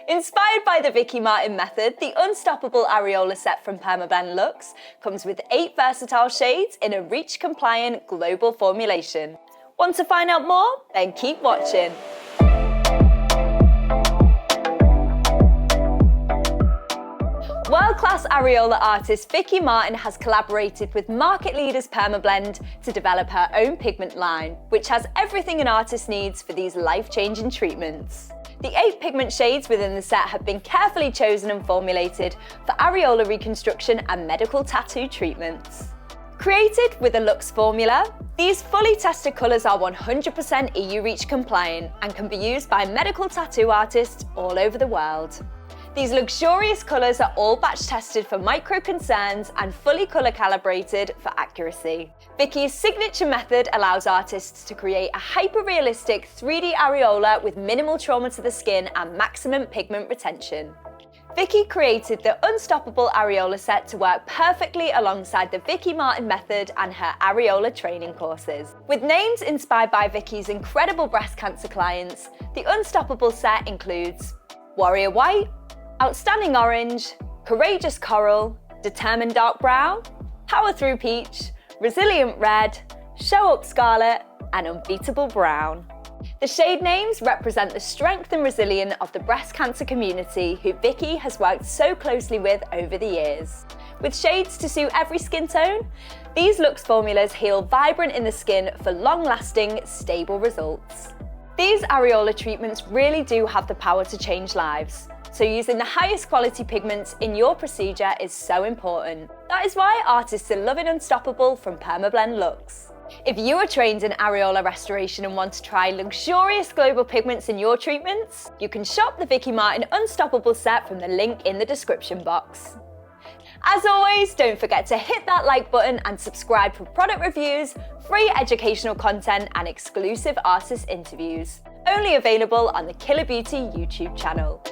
Inspired by the Vicky Martin Method, the unstoppable Areola set from Perma Blend LUXE comes with 8 versatile shades in a REACH-compliant global formulation. Want to find out more? Then keep watching. World-class Areola artist Vicky Martin has collaborated with market leaders Perma Blend to develop her own pigment line, which has everything an artist needs for these life-changing treatments. The 8 pigment shades within the set have been carefully chosen and formulated for areola reconstruction and medical tattoo treatments. Created with a LUXE formula, these fully tested colours are 100% EU REACH compliant and can be used by medical tattoo artists all over the world. These luxurious colours are all batch tested for micro concerns and fully colour calibrated for accuracy. Vicky's signature method allows artists to create a hyper-realistic 3D areola with minimal trauma to the skin and maximum pigment retention. Vicky created the unstoppable areola set to work perfectly alongside the Vicky Martin Method and her areola training courses. With names inspired by Vicky's incredible breast cancer clients, the unstoppable set includes Warrior White, Outstanding Orange, Courageous Coral, Determined Dark Brown, Power Through Peach, Resilient Red, Show Up Scarlet, and Unbeatable Brown. The shade names represent the strength and resilience of the breast cancer community who Vicky has worked so closely with over the years. With shades to suit every skin tone, these LUXE formulas heal vibrant in the skin for long-lasting, stable results. These areola treatments really do have the power to change lives. So using the highest quality pigments in your procedure is so important. That is why artists are loving Unstoppable from Perma Blend LUXE. If you are trained in areola restoration and want to try luxurious global pigments in your treatments, you can shop the Vicky Martin Unstoppable set from the link in the description box. As always, don't forget to hit that like button and subscribe for product reviews, free educational content and exclusive artist interviews. Only available on the Killer Beauty YouTube channel.